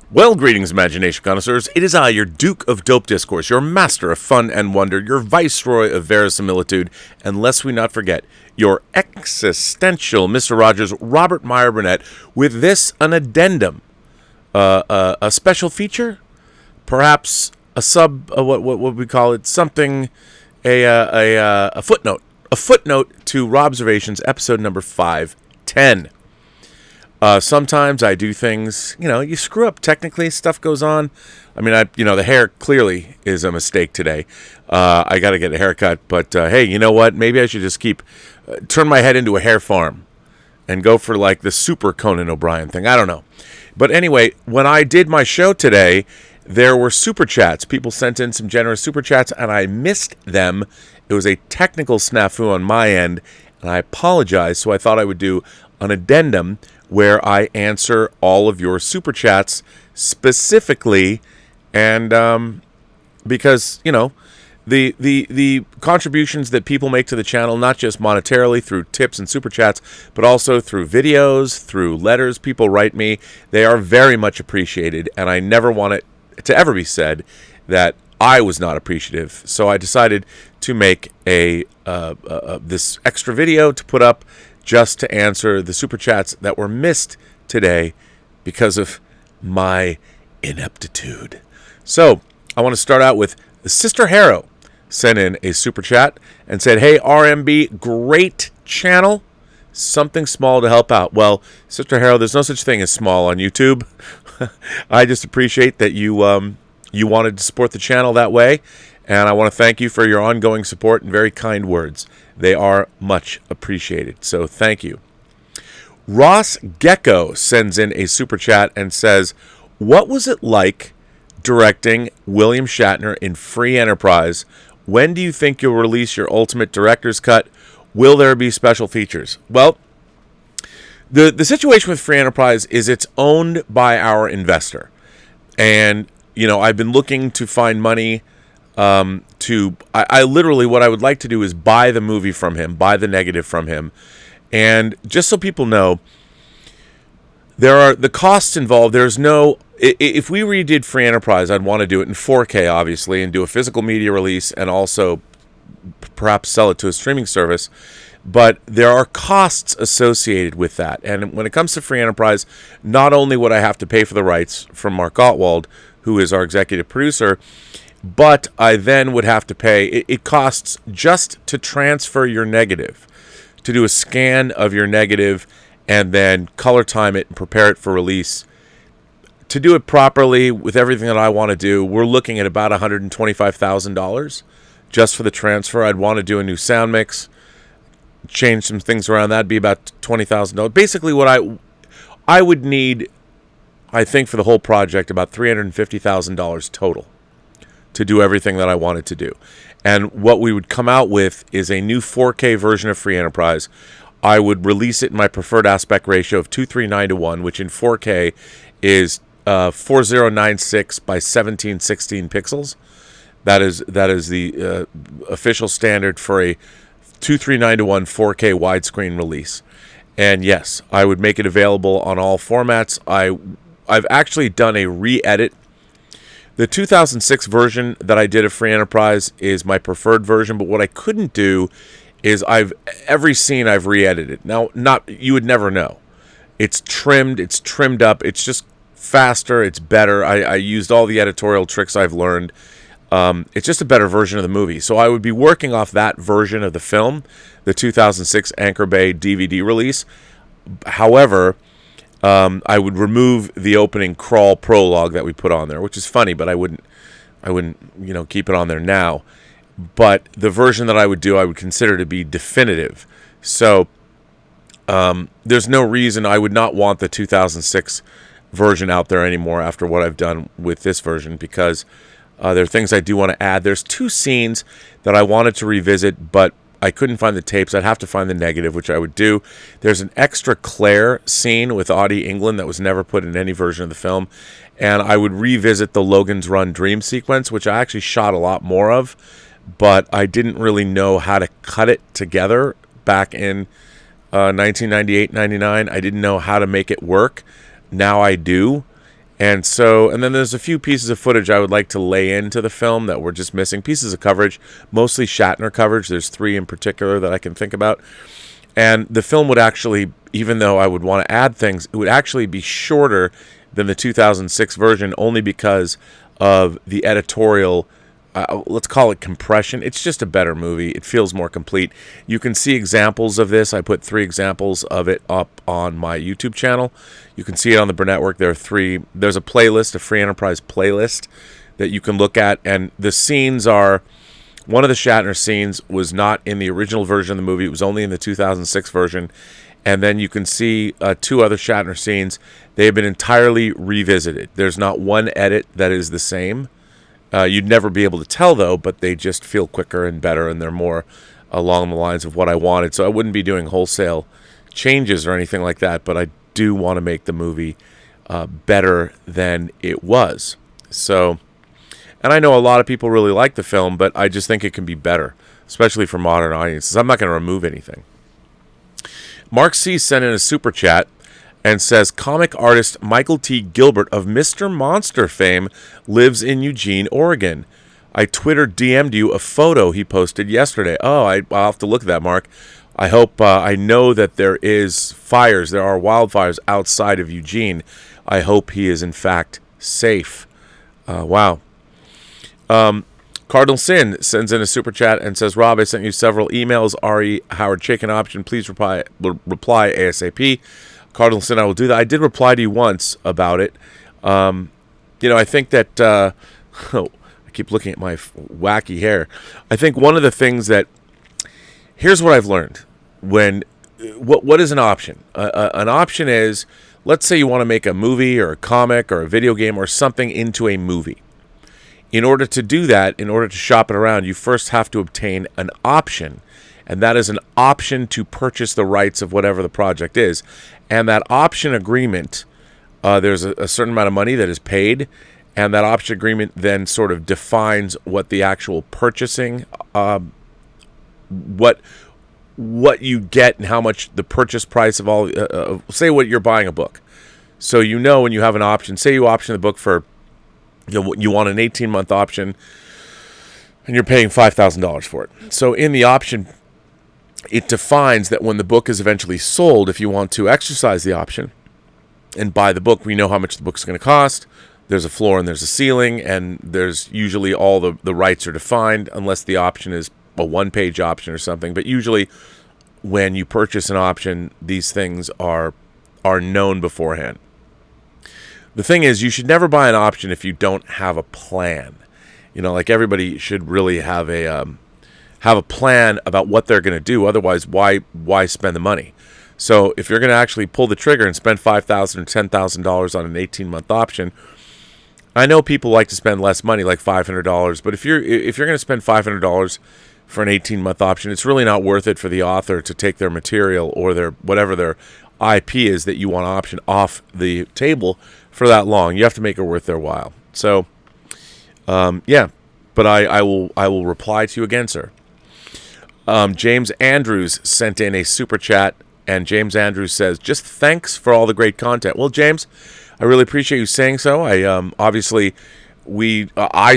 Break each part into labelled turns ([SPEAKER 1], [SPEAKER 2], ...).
[SPEAKER 1] Well, greetings, imagination connoisseurs. It is I, your Duke of Dope Discourse, your master of fun and wonder, your viceroy of verisimilitude, and lest we not forget, your existential Mr. Rogers, Robert Meyer Burnett, with this, an addendum, a special feature, perhaps a what would we call it? Something, a footnote. A footnote to Robservations, episode number 510. Sometimes I do things, you screw up. Technically, stuff goes on. I mean, the hair clearly is a mistake today. I got to get a haircut, but hey, you know what? Maybe I should just turn my head into a hair farm and go for like the super Conan O'Brien thing. I don't know. But anyway, when I did my show today, there were super chats. People sent in some generous super chats, and I missed them. It was a technical snafu on my end, and I apologize. So I thought I would do an addendum where I answer all of your super chats specifically, and because the contributions that people make to the channel, not just monetarily through tips and super chats, but also through videos, through letters people write me, they are very much appreciated, and I never want it to ever be said that I was not appreciative. So I decided to make this extra video to put up just to answer the super chats that were missed today because of my ineptitude. So I want to start out with Sister Harrow sent in a super chat and said, "Hey RMB, great channel. Something small to help out." Well, Sister Harrow, there's no such thing as small on YouTube. I just appreciate that you wanted to support the channel that way, and I want to thank you for your ongoing support and very kind words. They are much appreciated, so thank you. Ross Gecko sends in a super chat and says, "What was it like directing William Shatner in Free Enterprise? When do you think you'll release your ultimate director's cut? Will there be special features?" Well, the situation with Free Enterprise is it's owned by our investor. And, I've been looking to find money I literally, what I would like to do is buy the movie from him, buy the negative from him. And just so people know, there are the costs involved. If we redid Free Enterprise, I'd want to do it in 4K, obviously, and do a physical media release and also perhaps sell it to a streaming service. But there are costs associated with that. And when it comes to Free Enterprise, not only would I have to pay for the rights from Mark Gottwald, who is our executive producer, but I then would have to pay, it costs just to transfer your negative, to do a scan of your negative and then color time it and prepare it for release. To do it properly with everything that I want to do, we're looking at about $125,000 just for the transfer. I'd want to do a new sound mix, change some things around. That'd be about $20,000. Basically what I would need, I think, for the whole project, about $350,000 total to do everything that I wanted to do. And what we would come out with is a new 4K version of Free Enterprise. I would release it in my preferred aspect ratio of 2:3:9:1, which in 4K is 4096 by 1716 pixels. That is the official standard for a 2:3:9:1 4K widescreen release. And yes, I would make it available on all formats. I've actually done a re-edit. The 2006 version that I did of Free Enterprise is my preferred version, but what I couldn't do is every scene I've re-edited. Now, you would never know. It's trimmed up, it's just faster, it's better. I used all the editorial tricks I've learned. It's just a better version of the movie. So I would be working off that version of the film, the 2006 Anchor Bay DVD release. However, I would remove the opening crawl prologue that we put on there, which is funny, but I wouldn't keep it on there now. But the version that I would do, I would consider to be definitive. So there's no reason I would not want the 2006 version out there anymore after what I've done with this version, because there are things I do want to add. There's 2 scenes that I wanted to revisit, but I couldn't find the tapes. I'd have to find the negative, which I would do. There's an extra Claire scene with Audie England that was never put in any version of the film. And I would revisit the Logan's Run dream sequence, which I actually shot a lot more of, but I didn't really know how to cut it together back in 1998, 99. I didn't know how to make it work. Now I do. And then there's a few pieces of footage I would like to lay into the film that were just missing. Pieces of coverage, mostly Shatner coverage. There's 3 in particular that I can think about. And the film would actually, even though I would want to add things, it would actually be shorter than the 2006 version, only because of the editorial, let's call it compression. It's just a better movie. It feels more complete. You can see examples of this. I put 3 examples of it up on my YouTube channel. You can see it on the Burnettwork. There are 3. There's a playlist, a free enterprise playlist that you can look at. And the scenes are, one of the Shatner scenes was not in the original version of the movie. It was only in the 2006 version. And then you can see 2 other Shatner scenes. They have been entirely revisited. There's not one edit that is the same. You'd never be able to tell, though, but they just feel quicker and better, and they're more along the lines of what I wanted. So I wouldn't be doing wholesale changes or anything like that, but I do want to make the movie better than it was. So, and I know a lot of people really like the film, but I just think it can be better, especially for modern audiences. I'm not going to remove anything. Mark C. sent in a super chat and says, comic artist Michael T. Gilbert of Mr. Monster fame lives in Eugene, Oregon. I Twitter DM'd you a photo he posted yesterday. Oh, I'll have to look at that, Mark. I hope, I know that there is fires. There are wildfires outside of Eugene. I hope he is, in fact, safe. Wow. Cardinal Sin sends in a super chat and says, Rob, I sent you several emails. RE Howard Chicken option. Please reply ASAP. Cardinal Sin, I will do that. I did reply to you once about it. I think that, I keep looking at my wacky hair. I think one of the things that, here's what I've learned. What is an option? An option is, let's say you want to make a movie or a comic or a video game or something into a movie. In order to do that, in order to shop it around, you first have to obtain an option. And that is an option to purchase the rights of whatever the project is. And that option agreement, there's a certain amount of money that is paid, and that option agreement then sort of defines what the actual purchasing, what you get and how much the purchase price of all, say what you're buying a book. So when you have an option, say you option the book for, you want an 18-month option, and you're paying $5,000 for it. So in the option, it defines that when the book is eventually sold, if you want to exercise the option and buy the book, we know how much the book's going to cost. There's a floor and there's a ceiling, and there's usually all the rights are defined, unless the option is a one-page option or something. But usually when you purchase an option, these things are known beforehand. The thing is, you should never buy an option if you don't have a plan. Like everybody should really have a plan about what they're going to do. Otherwise, why spend the money? So if you're going to actually pull the trigger and spend $5,000 or $10,000 on an 18-month option, I know people like to spend less money, like $500. But if you're going to spend $500 for an 18-month option, it's really not worth it for the author to take their material or whatever their IP is that you want to option off the table for that long. You have to make it worth their while. So, yeah. But I will reply to you again, sir. James Andrews sent in a super chat, and James Andrews says, just thanks for all the great content. Well, James, I really appreciate you saying so. I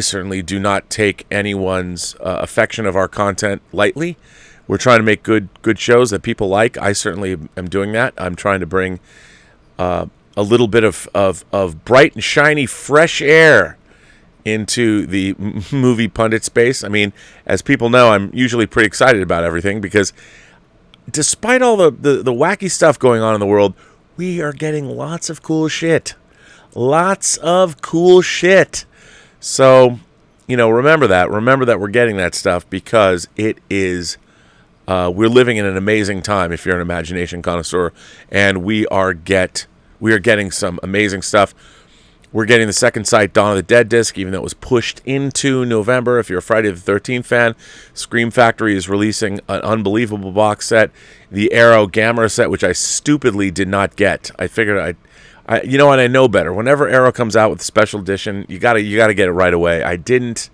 [SPEAKER 1] certainly do not take anyone's affection of our content lightly. We're trying to make good shows that people like. I certainly am doing that. I'm trying to bring a little bit of bright and shiny fresh air into the movie pundit space. I mean, as people know, I'm usually pretty excited about everything because despite all the wacky stuff going on in the world, we are getting lots of cool shit. Lots of cool shit. So, remember that. Remember that we're getting that stuff because it is, we're living in an amazing time if you're an imagination connoisseur, and we are getting some amazing stuff. We're getting the Second Sight Dawn of the Dead disc, even though it was pushed into November. If you're a Friday the 13th fan, Scream Factory is releasing an unbelievable box set. The Arrow Gamera set, which I stupidly did not get. I figured I know better. Whenever Arrow comes out with a special edition, you gotta get it right away. I didn't.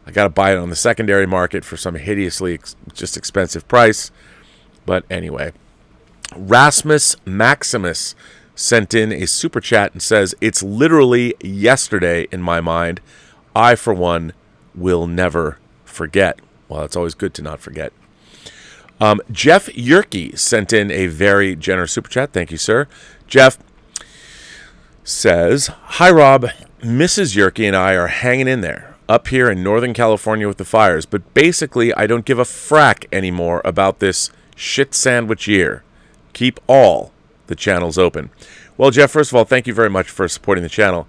[SPEAKER 1] I gotta buy it on the secondary market for some hideously just expensive price. But anyway, Rasmus Maximus sent in a super chat and says, "It's literally yesterday in my mind. I, for one, will never forget." Well, it's always good to not forget. Jeff Yerke sent in a very generous super chat. Thank you, sir. Jeff says, "Hi, Rob. Mrs. Yerke and I are hanging in there up here in Northern California with the fires, but basically I don't give a frack anymore about this shit sandwich year. Keep all the channels open." Well, Jeff, first of all, thank you very much for supporting the channel.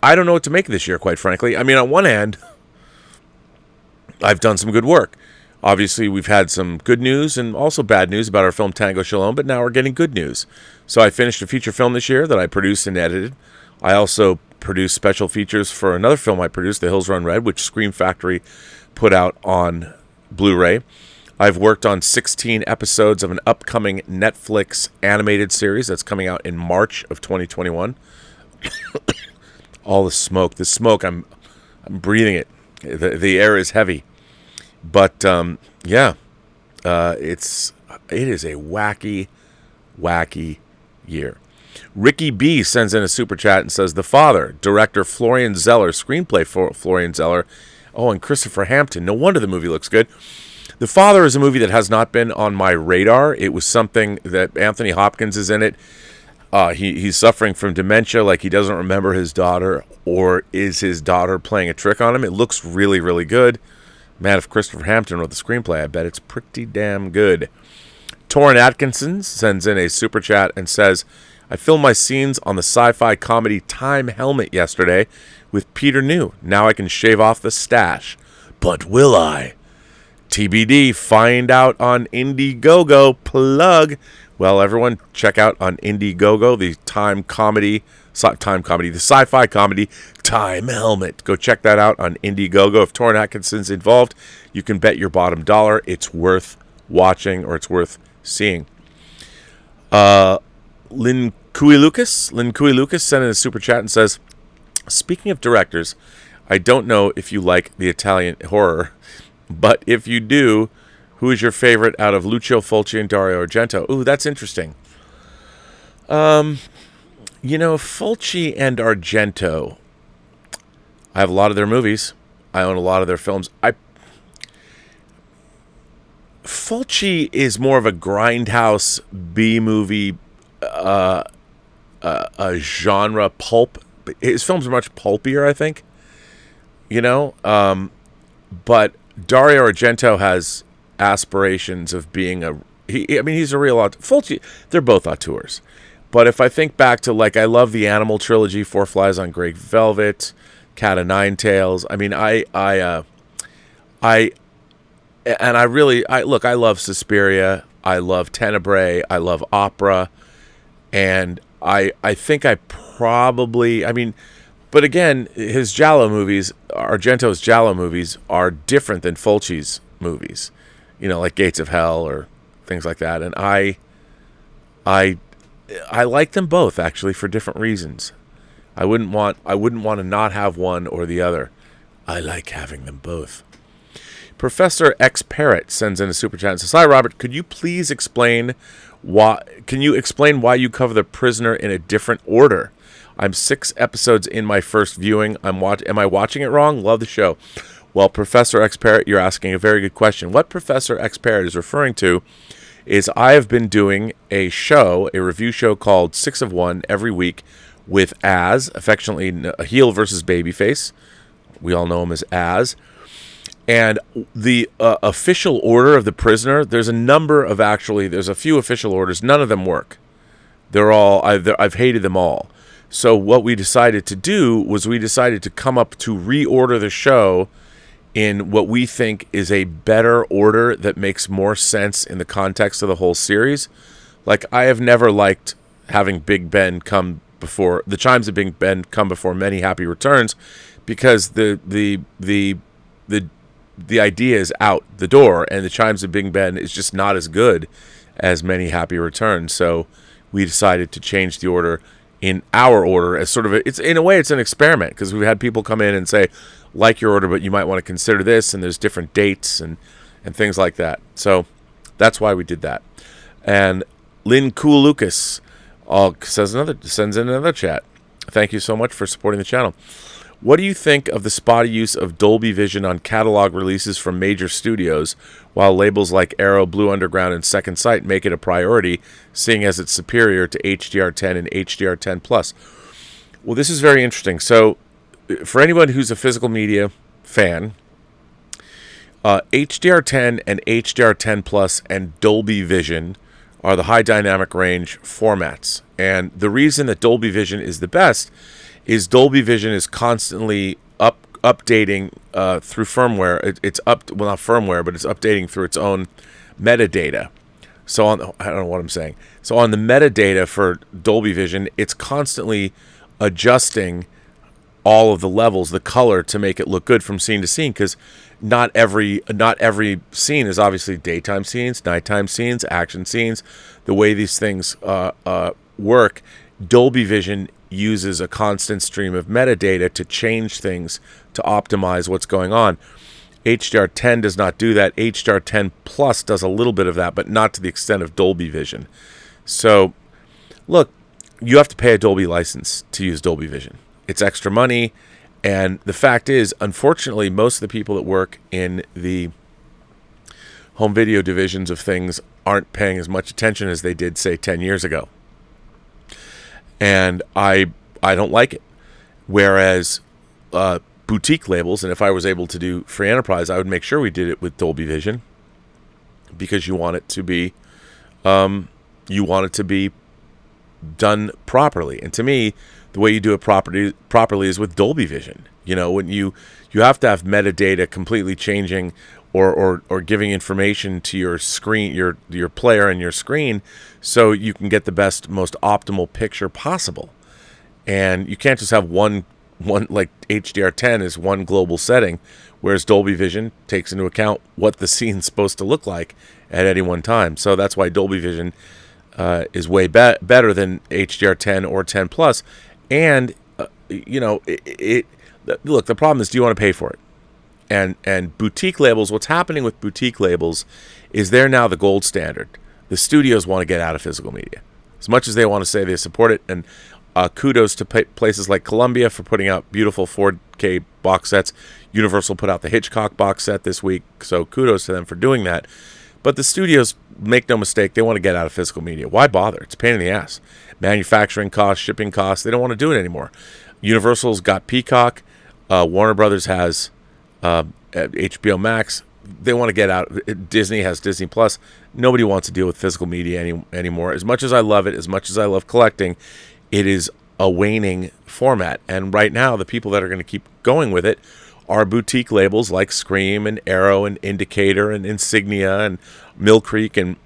[SPEAKER 1] I don't know what to make of this year, quite frankly. I mean, on one hand, I've done some good work. Obviously, we've had some good news and also bad news about our film Tango Shalom, but now we're getting good news. So I finished a feature film this year that I produced and edited. I also produced special features for another film I produced, The Hills Run Red, which Scream Factory put out on Blu-ray. I've worked on 16 episodes of an upcoming Netflix animated series that's coming out in March of 2021. All the smoke, I'm breathing it. The air is heavy. But, it is a wacky year. Ricky B sends in a super chat and says, "The Father, director Florian Zeller, screenplay for Florian Zeller." Oh, and Christopher Hampton. No wonder the movie looks good. The Father is a movie that has not been on my radar. It was something that Anthony Hopkins is in it. He's suffering from dementia, like he doesn't remember his daughter, or is his daughter playing a trick on him? It looks really, really good. Man, if Christopher Hampton wrote the screenplay, I bet it's pretty damn good. Torrin Atkinson sends in a super chat and says, "I filmed my scenes on the sci-fi comedy Time Helmet yesterday with Peter New. Now I can shave off the stash. But will I? TBD, find out on Indiegogo. Plug. Well, everyone, check out on Indiegogo the the sci-fi comedy Time Helmet. Go check that out on Indiegogo. If Torrin Atkinson's involved, you can bet your bottom dollar it's worth watching or it's worth seeing. Lynn Cooey Lucas sent in a super chat and says, "Speaking of directors, I don't know if you like the Italian horror, but if you do, who is your favorite out of Lucio Fulci and Dario Argento?" Ooh, that's interesting. Fulci and Argento, I have a lot of their movies. I own a lot of their films. Fulci is more of a grindhouse B-movie a genre pulp. His films are much pulpier, I think. But Dario Argento has aspirations of being he's a real Fulci. They're both auteurs. But if I think back to, like, I love the Animal trilogy, Four Flies on Grey Velvet, Cat o' Nine Tails. I mean, I love Suspiria. I love Tenebrae. I love opera. And I think I probably, but again, his Giallo movies, Argento's Giallo movies, are different than Fulci's movies. Like Gates of Hell or things like that. And I like them both, actually, for different reasons. I wouldn't want to not have one or the other. I like having them both. Professor X Parrot sends in a super chat and says, "Hi, Robert. Could you please explain why you cover The Prisoner in a different order? I'm 6 episodes in my first viewing. Am I watching it wrong? Love the show." Well, Professor X Parrot, you're asking a very good question. What Professor X Parrot is referring to is I have been doing a review show called 6 of 1 every week with Az, affectionately Heel versus Babyface. We all know him as Az. And the official order of The Prisoner, there's a few official orders. None of them work. I've hated them all. So what we decided to do was come up to reorder the show in what we think is a better order that makes more sense in the context of the whole series. Like, I have never liked having Big Ben come before the chimes of Big Ben come before Many Happy Returns, because the idea is out the door, and the chimes of Big Ben is just not as good as Many Happy Returns. So we decided to change the order in our order as sort of it's in a way it's an experiment, because we've had people come in and say, like your order, but you might want to consider this, and there's different dates and things like that. So That's why we did that. And Lynn Cool Lucas sends in another chat. Thank you so much for supporting the channel. What do you think of the spotty use of Dolby Vision on catalog releases from major studios, while labels like Arrow, Blue Underground, and Second Sight make it a priority, seeing as it's superior to HDR10 and HDR10+? Well, this is very interesting. So, for anyone who's a physical media fan, HDR10 and HDR10+ and Dolby Vision are the high dynamic range formats. And the reason that Dolby Vision is the best is Dolby Vision is constantly updating through firmware. Not firmware, but it's updating through its own metadata. So I don't know what I'm saying. So on the metadata for Dolby Vision, it's constantly adjusting all of the levels, the color, to make it look good from scene to scene, because not every scene is obviously daytime scenes, nighttime scenes, action scenes. The way these things work, Dolby Vision uses a constant stream of metadata to change things to optimize what's going on. HDR10 does not do that. HDR10 Plus does a little bit of that, but not to the extent of Dolby Vision. So, look, you have to pay a Dolby license to use Dolby Vision. It's extra money, and the fact is, unfortunately, most of the people that work in the home video divisions of things aren't paying as much attention as they did, say, 10 years ago. And I don't like it. Whereas boutique labels, and if I was able to do free enterprise, I would make sure we did it with Dolby Vision, because you want it to be done properly. And to me, the way you do it properly is with Dolby Vision. You know, when you have to have metadata completely changing or giving information to your screen, your player and your screen, so you can get the best, most optimal picture possible. And you can't just have one like HDR10 is one global setting, whereas Dolby Vision takes into account what the scene's supposed to look like at any one time. So that's why Dolby Vision is way better than HDR10 or 10 Plus. And look, the problem is, do you want to pay for it? And boutique labels, what's happening with boutique labels is they're now the gold standard. The studios want to get out of physical media. As much as they want to say they support it, and kudos to places like Columbia for putting out beautiful 4K box sets. Universal put out the Hitchcock box set this week, so kudos to them for doing that. But the studios, make no mistake, they want to get out of physical media. Why bother? It's a pain in the ass. Manufacturing costs, shipping costs, they don't want to do it anymore. Universal's got Peacock. Warner Brothers has HBO Max. They want to get out. Disney has Disney Plus. Nobody wants to deal with physical media anymore. As much as I love it, as much as I love collecting, it is a waning format. And right now, the people that are going to keep going with it are boutique labels like Scream and Arrow and Indicator and Insignia and Mill Creek and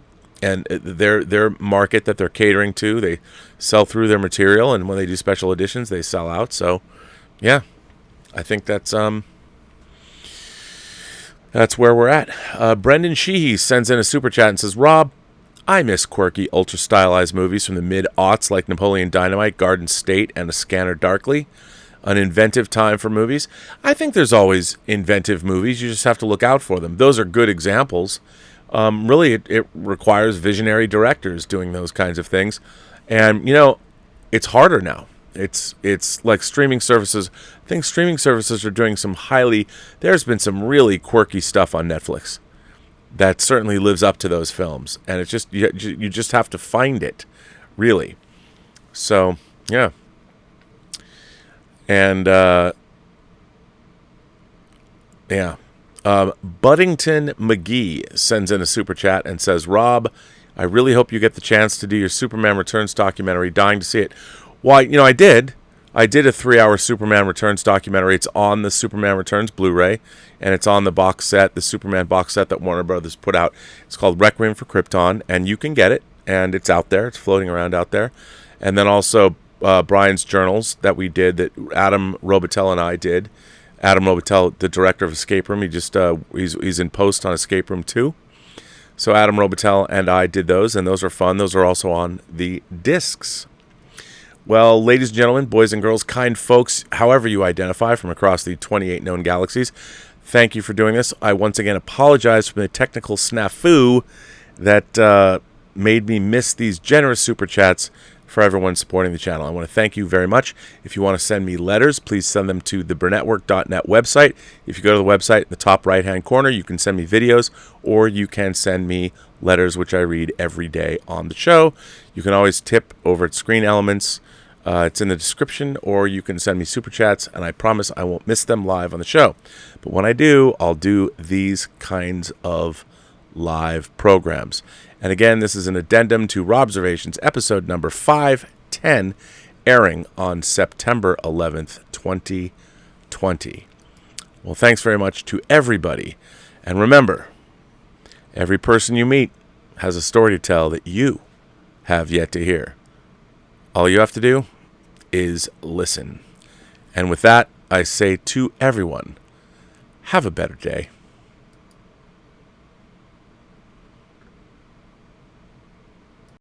[SPEAKER 1] their market that they're catering to. They sell through their material, and when they do special editions, they sell out. So, yeah, I think that's where we're at. Brendan Sheehy sends in a super chat and says, Rob, I miss quirky, ultra-stylized movies from the mid-aughts like Napoleon Dynamite, Garden State, and A Scanner Darkly. An inventive time for movies. I think there's always inventive movies. You just have to look out for them. Those are good examples. Really, it requires visionary directors doing those kinds of things. And, it's harder now. It's like streaming services. I think streaming services are doing there's been some really quirky stuff on Netflix that certainly lives up to those films. And it's just, you just have to find it, really. So, yeah. And, Buddington McGee sends in a super chat and says, Rob, I really hope you get the chance to do your Superman Returns documentary. Dying to see it. Why, I did. I did a 3-hour Superman Returns documentary. It's on the Superman Returns Blu-ray, and it's on the box set, the Superman box set that Warner Brothers put out. It's called Requiem for Krypton, and you can get it, and it's out there. It's floating around out there. And then also Brian's journals that we did, that Adam Robitel and I did. Adam Robitel, the director of Escape Room, he's in post on Escape Room 2. So Adam Robitel and I did those, and those are fun. Those are also on the discs. Well, ladies and gentlemen, boys and girls, kind folks, however you identify from across the 28 known galaxies, thank you for doing this. I once again apologize for the technical snafu that made me miss these generous super chats for everyone supporting the channel. I want to thank you very much. If you want to send me letters, please send them to the Burnettwork.net website. If you go to the website in the top right-hand corner, you can send me videos, or you can send me letters, which I read every day on the show. You can always tip over at Screen Elements. It's in the description, or you can send me super chats, and I promise I won't miss them live on the show. But when I do, I'll do these kinds of live programs. And again, this is an addendum to Robservations, episode number 510, airing on September 11th, 2020. Well, thanks very much to everybody. And remember, every person you meet has a story to tell that you have yet to hear. All you have to do is listen. And with that, I say to everyone, have a better day.